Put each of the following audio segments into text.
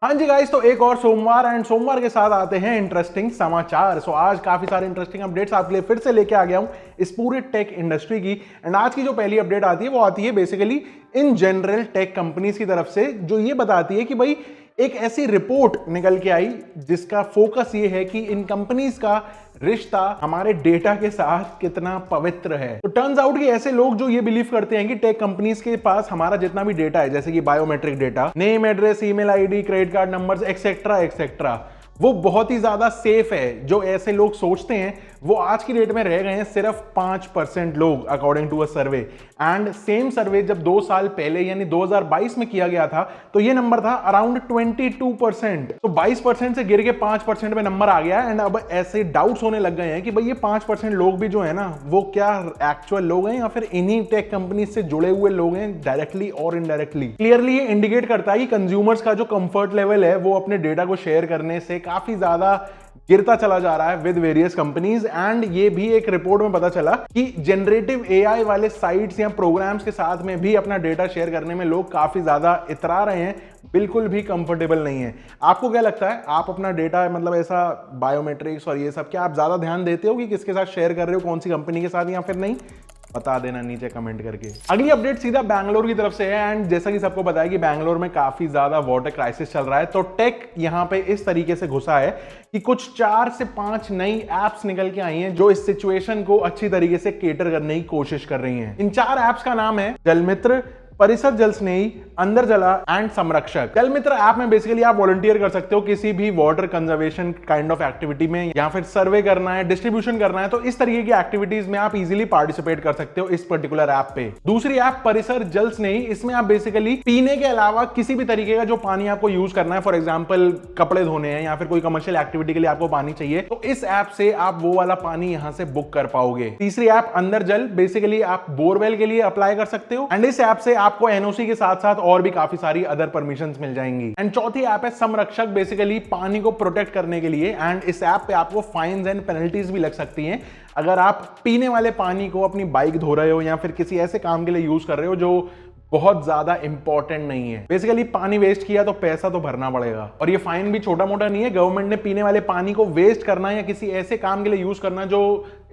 हाँ जी गाइस, तो एक और सोमवार के साथ आते हैं इंटरेस्टिंग समाचार। आज काफी सारे इंटरेस्टिंग अपडेट्स आपके लिए फिर से लेके आ गया हूं इस पूरे टेक इंडस्ट्री की। एंड आज की जो पहली अपडेट आती है वो आती है basically in general tech companies की तरफ से, जो ये बताती है कि भाई एक ऐसी रिपोर्ट निकल के आई जिसका फोकस ये है कि इन कंपनीज का रिश्ता हमारे डेटा के साथ कितना पवित्र है। तो टर्न्स आउट कि ऐसे लोग जो ये बिलीव करते हैं कि टेक कंपनीज के पास हमारा जितना भी डेटा है, जैसे कि biometric data, name, address, email ID, credit card numbers, etcetera etcetera, वो बहुत ही ज्यादा सेफ है। जो ऐसे लोग सोचते हैं वो आज की डेट में रह गए हैं सिर्फ 5% लोग, according to a survey. And same survey जब 2 साल पहले यानी 2022 में किया गया था तो ये नंबर था अराउंड 22%। तो 22% से गिर के 5% में नंबर आ गया। एंड अब ऐसे डाउट्स होने लग गए हैं कि भाई ये 5% लोग भी जो है ना, वो क्या एक्चुअल लोग हैं या फिर इन्हीं टेक कंपनी से जुड़े हुए लोग हैं, डायरेक्टली और इनडायरेक्टली। क्लियरली ये इंडिकेट करता है कि कंज्यूमर्स का जो कंफर्ट लेवल है वो अपने डेटा को शेयर करने से काफी ज्यादा गिरता चला जा रहा है विद वेरियस कंपनीज। एंड ये भी एक रिपोर्ट में पता चला कि जनरेटिव एआई वाले साइट्स या प्रोग्राम्स के साथ में भी अपना डेटा शेयर करने में लोग काफी ज्यादा इतरा रहे हैं, बिल्कुल भी कंफर्टेबल नहीं है। आपको क्या लगता है, आप अपना डेटा मतलब ऐसा बायोमेट्रिक्स और ये सब क्या आप ज्यादा ध्यान देते हो कि किसके साथ शेयर कर रहे हो, कौन सी कंपनी के साथ, या फिर नहीं? बता देना नीचे कमेंट करके। अगली अपडेट सीधा बैंगलोर की तरफ से है। एंड जैसा कि सबको पता है कि बैंगलोर में काफी ज्यादा वाटर क्राइसिस चल रहा है, तो टेक यहां पे इस तरीके से घुसा है कि कुछ 4 से 5 नई एप्स निकल के आई हैं जो इस सिचुएशन को अच्छी तरीके से केटर करने की कोशिश कर रही हैं। इन 4 एप्स का नाम है जलमित्र, परिसर जल स्नेही, अंदर जला एंड संरक्षक। जल मित्र ऐप में बेसिकली आप वॉलंटियर कर सकते हो किसी भी water conservation kind of activity में, या फिर सर्वे करना है, डिस्ट्रीब्यूशन करना है, तो इस तरीके की एक्टिविटीज में आप इजीली पार्टिसिपेट कर सकते हो इस पर्टिकुलर ऐप पे। दूसरी ऐप परिसर जल स्नेही, इसमें आप बेसिकली पीने के अलावा किसी भी तरीके का जो पानी आपको यूज करना है, फॉर एग्जाम्पल कपड़े धोने हैं या फिर कोई कमर्शियल एक्टिविटी के लिए आपको पानी चाहिए, तो इस ऐप से आप वो वाला पानी यहां से बुक कर पाओगे। तीसरी ऐप अंदर जल, बेसिकली आप बोरवेल के लिए अप्लाई कर सकते हो एंड इस ऐप से आपको एनओसी के साथ साथ और भी काफी सारी अदर परमिशंस मिल जाएंगी। एंड चौथी ऐप है संरक्षक, बेसिकली पानी को प्रोटेक्ट करने के लिए। एंड इस ऐप पे आपको फाइन्स एंड पेनल्टीज भी लग सकती हैं अगर आप पीने वाले पानी को अपनी बाइक धो रहे हो या फिर किसी ऐसे काम के लिए यूज कर रहे हो जो बहुत ज्यादा इंपॉर्टेंट नहीं है। बेसिकली पानी वेस्ट किया तो पैसा तो भरना पड़ेगा, और ये फाइन भी छोटा मोटा नहीं है। गवर्नमेंट ने पीने वाले पानी को वेस्ट करना या किसी ऐसे काम के लिए यूज करना जो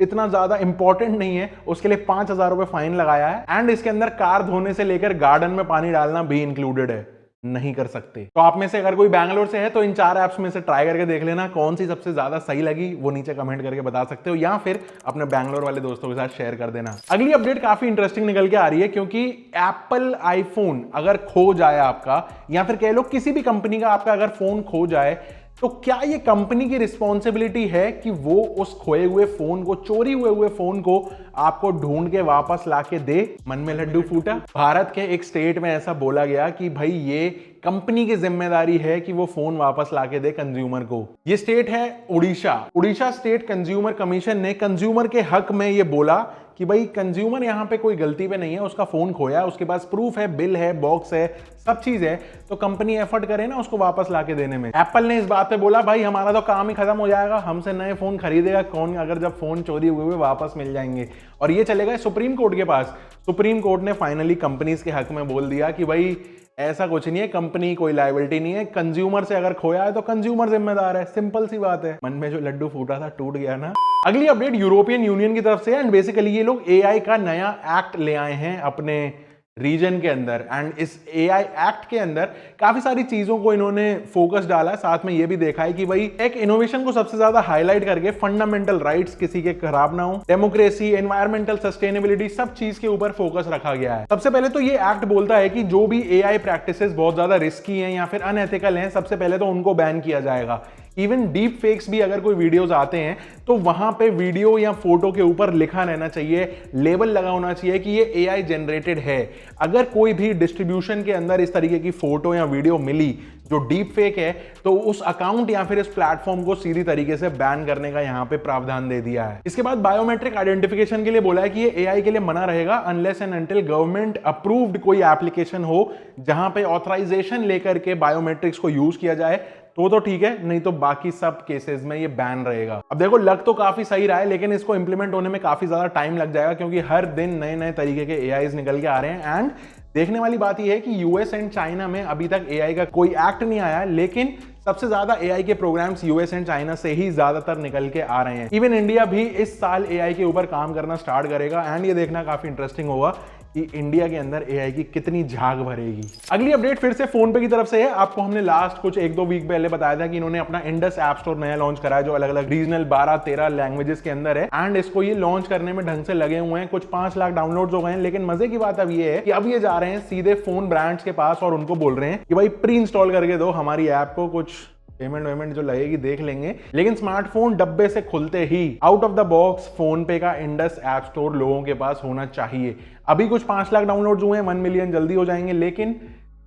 इतना ज्यादा इंपॉर्टेंट नहीं है, उसके लिए 5,000 रुपए फाइन लगाया है। एंड इसके अंदर कार धोने से लेकर गार्डन में पानी डालना भी इंक्लूडेड है, नहीं कर सकते। तो आप में से अगर कोई बैंगलोर से है तो इन 4 ऐप्स में से ट्राई करके देख लेना कौन सी सबसे ज्यादा सही लगी, वो नीचे कमेंट करके बता सकते हो, या फिर अपने बैंगलोर वाले दोस्तों के साथ शेयर कर देना। अगली अपडेट काफी इंटरेस्टिंग निकल के आ रही है, क्योंकि एप्पल आईफोन अगर खो जाए आपका, या फिर कह लो किसी भी कंपनी का आपका अगर फोन खो जाए, तो क्या ये कंपनी की रिस्पॉन्सिबिलिटी है कि वो उस खोए हुए फोन को, चोरी हुए फोन को आपको ढूंढ के वापस लाके दे? मन में लड्डू फूटा। भारत के एक स्टेट में ऐसा बोला गया कि भाई ये कंपनी की जिम्मेदारी है कि वो फोन वापस लाके दे कंज्यूमर को। ये स्टेट है Orissa. Orissa state consumer commission ने कंज्यूमर के हक में ये बोला कि भाई कंज्यूमर यहाँ पे कोई गलती पे नहीं है, उसका फोन खोया है, उसके पास प्रूफ है, बिल है, बॉक्स है, सब चीज है, तो कंपनी एफर्ट करे ना उसको वापस लाके देने में। एप्पल ने इस बात पे बोला भाई हमारा तो काम ही खत्म हो जाएगा, हमसे नए फोन खरीदेगा कौन अगर जब फोन चोरी हुए वापस मिल जाएंगे। और ये चलेगा सुप्रीम कोर्ट के पास। सुप्रीम कोर्ट ने फाइनली कंपनीज के हक में बोल दिया कि भाई ऐसा कुछ नहीं है, कंपनी कोई लायबिलिटी नहीं है, कंज्यूमर से अगर खोया है तो कंज्यूमर जिम्मेदार है। सिंपल सी बात है। मन में जो लड्डू फूटा था टूट गया ना। अगली अपडेट यूरोपियन यूनियन की तरफ से। एंड बेसिकली ये लोग एआई का नया एक्ट ले आए हैं अपने रीजन के अंदर। एंड इस एआई एक्ट के अंदर काफी सारी चीजों को इन्होंने फोकस डाला है। साथ में ये भी देखा है कि भाई टेक इनोवेशन को सबसे ज्यादा हाईलाइट करके फंडामेंटल राइट्स किसी के खराब ना हो, डेमोक्रेसी, एनवायरमेंटल सस्टेनेबिलिटी, सब चीज के ऊपर फोकस रखा गया है। सबसे पहले तो ये एक्ट बोलता है कि जो भी एआई प्रैक्टिसेस बहुत ज्यादा रिस्की हैं या फिर अनएथिकल हैं, सबसे पहले तो उनको बैन किया जाएगा। इवन डीप फेक्स भी अगर कोई वीडियोस आते हैं तो वहां पे वीडियो या फोटो के ऊपर लिखा रहना चाहिए, लेबल लगा होना चाहिए कि ये एआई जनरेटेड है। अगर कोई भी डिस्ट्रीब्यूशन के अंदर इस तरीके की फोटो या वीडियो मिली जो डीप फेक है, तो उस अकाउंट या फिर इस प्लेटफॉर्म को सीधी तरीके से बैन करने का यहां पे प्रावधान दे दिया है। इसके बाद बायोमेट्रिक आइडेंटिफिकेशन के लिए बोला है कि ये एआई के लिए मना रहेगा unless and until government approved कोई एप्लीकेशन हो जहां पे ऑथराइजेशन लेकर के बायोमेट्रिक्स को यूज किया जाए, तो ठीक है, नहीं तो बाकी सब केसेस में ये बैन रहेगा। अब देखो लग तो काफी सही रहा है, लेकिन इसको इंप्लीमेंट होने में काफी ज्यादा टाइम लग जाएगा, क्योंकि हर दिन नए नए तरीके के एआईज निकल के आ रहे हैं। एंड देखने वाली बात यह है कि यूएस एंड चाइना में अभी तक एआई का कोई एक्ट नहीं आया, लेकिन सबसे ज्यादा एआई के प्रोग्राम्स यूएस एंड चाइना से ही ज्यादातर निकल के आ रहे हैं। इवन इंडिया भी इस साल एआई के ऊपर काम करना स्टार्ट करेगा एंड ये देखना काफी इंटरेस्टिंग होगा कि इंडिया के अंदर एआई की कितनी झाग भरेगी। अगली अपडेट फिर से फोन पे की तरफ से है। आपको हमने लास्ट कुछ 1-2 वीक पहले बताया था कि इन्होंने अपना इंडस ऐप स्टोर नया लॉन्च करा है, जो अलग अलग रीजनल 12-13 लैंग्वेजेस के अंदर है एंड इसको ये लॉन्च करने में ढंग से लगे हुए हैं। कुछ 5 लाख डाउनलोड्स हो गए हैं, लेकिन मजे की बात अब ये है कि अब ये जा रहे हैं सीधे फोन ब्रांड्स के पास और उनको बोल रहे हैं कि भाई प्री इंस्टॉल करके दो हमारी ऐप को, कुछ पेमेंट जो लगेगी देख लेंगे, लेकिन स्मार्टफोन डब्बे से खुलते ही out of the box phone पे का इंडस ऐप स्टोर लोगों के पास होना चाहिए। अभी कुछ 5 लाख डाउनलोड्स हुए हैं, 1 मिलियन जल्दी हो जाएंगे, लेकिन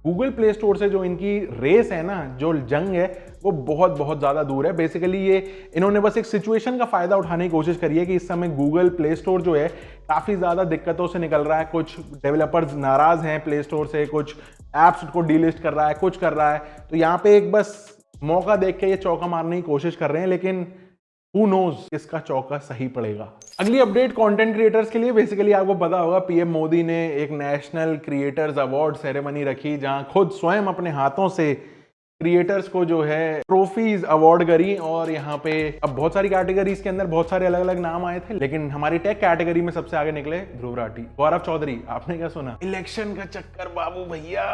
गूगल प्ले स्टोर से जो इनकी रेस है ना, जो जंग है, वो बहुत ज्यादा दूर है। बेसिकली ये इन्होंने बस एक सिचुएशन का फायदा उठाने की कोशिश करी है कि इस समय गूगल प्ले स्टोर जो है काफी ज्यादा दिक्कतों से निकल रहा है। कुछ डेवलपर्स नाराज हैं प्ले स्टोर से, कुछ एप्स को डीलिस्ट कर रहा है, कुछ कर रहा है। तो यहाँ पे एक बस मौका देख के ये चौका मारने की कोशिश कर रहे हैं, लेकिन हु नोज किसका चौका सही पड़ेगा। अगली अपडेट कंटेंट क्रिएटर्स के लिए। बेसिकली आपको पता होगा पीएम मोदी ने एक नेशनल क्रिएटर्स अवार्ड सेरेमनी रखी, जहां खुद स्वयं अपने हाथों से क्रिएटर्स को जो है ट्रॉफीज अवार्ड करी। और यहाँ पे अब बहुत सारी कैटेगरीज के अंदर बहुत सारे अलग अलग नाम आए थे, लेकिन हमारी टेक कैटेगरी में सबसे आगे निकले ध्रुव राठी, गौरव चौधरी। आपने क्या सुना? इलेक्शन का चक्कर बाबू भैया,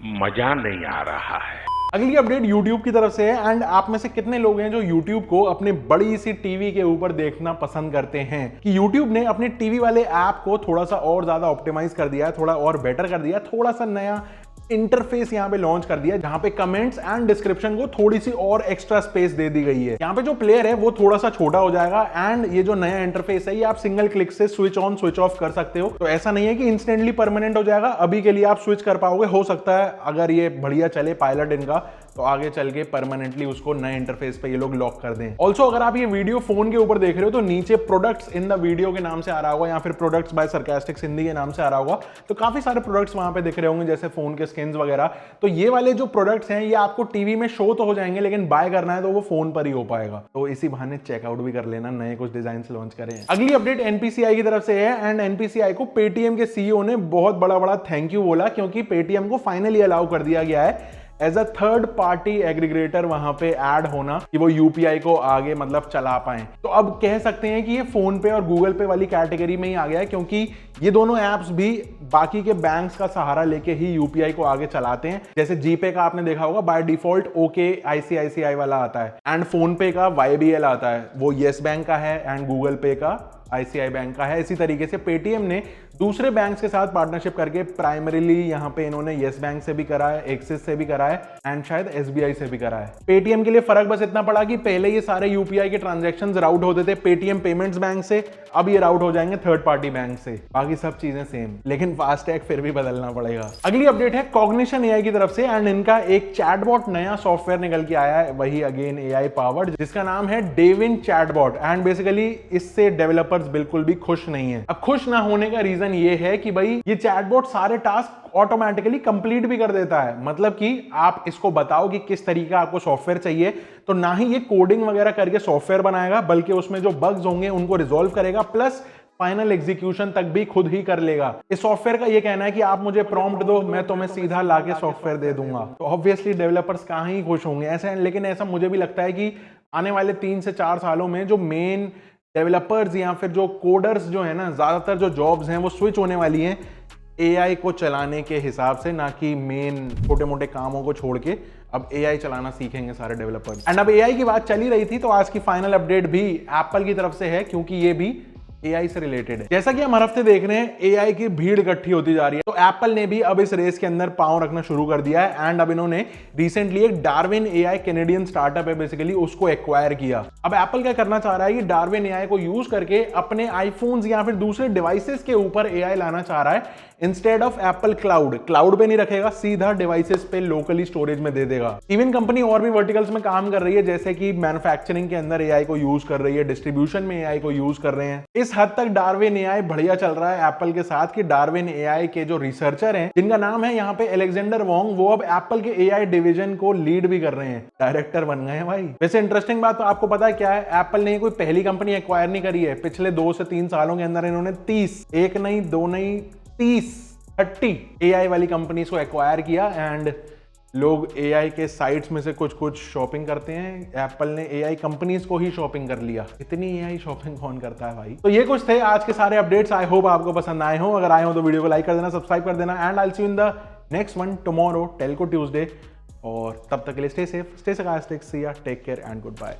मजा नहीं आ रहा है। अगली अपडेट YouTube की तरफ से है एंड आप में से कितने लोग हैं जो YouTube को अपने बड़ी सी टीवी के ऊपर देखना पसंद करते हैं कि YouTube ने अपने टीवी वाले ऐप को थोड़ा सा और ज्यादा ऑप्टिमाइज कर दिया है, थोड़ा और बेटर कर दिया, थोड़ा सा नया इंटरफेस यहाँ पे लॉन्च कर दिया, जहां पे कमेंट्स एंड डिस्क्रिप्शन को थोड़ी सी और एक्स्ट्रा स्पेस दे दी गई है। यहाँ पे जो प्लेयर है वो थोड़ा सा छोटा हो जाएगा एंड ये जो नया इंटरफेस है ये आप सिंगल क्लिक से स्विच ऑन स्विच ऑफ कर सकते हो। तो ऐसा नहीं है कि इंस्टेंटली परमानेंट हो जाएगा, अभी के लिए आप स्विच कर पाओगे। हो सकता है अगर ये बढ़िया चले पायलट इनका, तो आगे चल के परमानेंटली उसको नए इंटरफेस पे ये लोग लॉक कर दें। ऑल्सो अगर आप ये वीडियो फोन के ऊपर देख रहे हो तो नीचे प्रोडक्ट्स इन द वीडियो के नाम से आ रहा होगा, या फिर प्रोडक्ट्स बाय सरकास्टिक हिंदी के नाम से आ रहा होगा। तो काफी सारे प्रोडक्ट्स वहां पे दिख रहे होंगे, जैसे फोन के स्किन्स वगैरह। तो ये वाले जो प्रोडक्ट्स हैं ये आपको टीवी में शो तो हो जाएंगे, लेकिन बाय करना है तो वो फोन पर ही हो पाएगा। तो इसी बहाने चेकआउट भी कर लेना, नए कुछ डिजाइन लॉन्च करें। अगली अपडेट एनपीसीआई की तरफ से है एंड एनपीसीआई को पेटीएम के सीईओ ने बहुत बड़ा थैंक यू बोला, क्योंकि पेटीएम को फाइनली अलाउ कर दिया गया है as a third party aggregator वहां पे ऐड होना, कि वो यूपीआई को आगे मतलब चला पाए। तो अब कह सकते हैं कि ये फोन पे और गूगल पे वाली कैटेगरी में ही आ गया है, क्योंकि ये दोनों एप्स भी बाकी के बैंक्स का सहारा लेके ही यूपीआई को आगे चलाते हैं। जैसे जीपे का आपने देखा होगा बाय डिफॉल्ट ओके आईसीआईसीआई वाला आता है एंड फोन पे का वाईबीएल आता है, वो येस बैंक का है एंड गूगल पे का आईसीआई बैंक का है। इसी तरीके से पेटीएम ने दूसरे बैंक्स के साथ पार्टनरशिप करके प्राइमरीली यहाँ पे इन्होंने येस बैंक से भी करा है, एक्सिस से भी करा है एंड शायद एसबीआई से भी करा है। पेटीएम के लिए फर्क बस इतना पड़ा कि पहले ये सारे यूपीआई के ट्रांजैक्शंस राउट होते थे पेटीएम पेमेंट्स बैंक से, अब ये राउट हो जाएंगे थर्ड पार्टी बैंक से। बाकी सब चीजें सेम, लेकिन फास्टैग फिर भी बदलना पड़ेगा। अगली अपडेट है कॉग्निशन एआई की तरफ से एंड इनका एक चैटबॉट नया सॉफ्टवेयर निकल के आया है, वही अगेन एआई पावर्ड, जिसका नाम है डेविन चैटबॉट। एंड बेसिकली इससे डेवलपर्स बिल्कुल भी खुश नहीं है। अब खुश ना होने का रीजन ये है कि भाई ये चैटबॉट सारे टास्क ऑटोमेटिकली कंप्लीट भी कर देता है। मतलब कि आप इसको बताओ कि किस तरीके का आपको सॉफ्टवेयर चाहिए, तो ना ही ये कोडिंग वगैरह करके सॉफ्टवेयर बनाएगा, बल्कि उसमें जो बग्स होंगे उनको रिजॉल्व करेगा, प्लस फाइनल एग्जीक्यूशन तक भी खुद ही कर लेगा। इस सॉफ्टवेयर का ये कहना है कि आप मुझे प्रॉम्प्ट दो, मैं तुम्हें सीधा लाके सॉफ्टवेयर दे दूंगा। तो ऑब्वियसली डेवलपर्स कहां ही खुश होंगे ऐसे। लेकिन ऐसा मुझे भी लगता है कि आने वाले 3 से 4 सालों में जो मेन डेवलपर्स या फिर जो कोडर्स जो है ना, ज्यादातर जो जॉब्स हैं वो स्विच होने वाली हैं एआई को चलाने के हिसाब से, ना कि मेन छोटे मोटे कामों को छोड़ के अब एआई चलाना सीखेंगे सारे डेवलपर्स। एंड अब एआई की बात चली रही थी तो आज की फाइनल अपडेट भी एप्पल की तरफ से है, क्योंकि ये भी एआई से रिलेटेड है। जैसा कि हम हर हफ्ते देख रहे हैं एआई की भीड़ इकट्ठी होती जा रही है, तो एप्पल ने भी अब इस रेस के अंदर पांव रखना शुरू कर दिया है एंड अब इन्होंने रिसेंटली एक डार्विन एआई कैनेडियन स्टार्टअप है बेसिकली, उसको एक्वायर किया। अब एप्पल क्या करना चाह रहा है कि डार्विन एआई को यूज करके अपने आईफोन्स या फिर दूसरे डिवाइसेस के ऊपर एआई लाना चाह रहा है। इंस्टेड ऑफ एप्पल क्लाउड पे नहीं रखेगा, सीधा डिवाइसेस पे लोकली स्टोरेज में दे देगा। इवन कंपनी और भी वर्टिकल्स में काम कर रही है, जैसे कि मैन्युफैक्चरिंग के अंदर एआई को यूज कर रही है, डिस्ट्रीब्यूशन में एआई को यूज कर रहे हैं। इस हद तक डार्विन एआई बढ़िया चल रहा है एप्पल के साथ कि डार्विन एआई के जो रिसर्चर हैं, जिनका नाम है यहाँ पे अलेक्जेंडर वोंग, वो अब एप्पल के एआई डिवीजन को लीड भी कर रहे हैं, डायरेक्टर बन गए हैं भाई। वैसे इंटरेस्टिंग बात तो आपको पता है क्या है, एप्पल ने कोई पहली कंपनी एक्वायर नहीं करी है। पिछले 2 से 3 सालों के अंदर इन्होंने 30, 1 नहीं 2 नहीं 30 30 AI वाली कंपनीज को एक्वायर किया एंड लोग AI के साइट्स में से कुछ शॉपिंग करते हैं। एप्पल ने AI कंपनीज को ही शॉपिंग कर लिया। इतनी AI शॉपिंग कौन करता है भाई। तो ये कुछ थे आज के सारे अपडेट्स। आई होप आपको पसंद आए हो। अगर आए हो तो वीडियो को लाइक कर देना, सब्सक्राइब कर देना and I will see you in the next one tomorrow telco Tuesday. और तब तक के लिए stay safe, stay sarcastic, see ya, take care and good bye.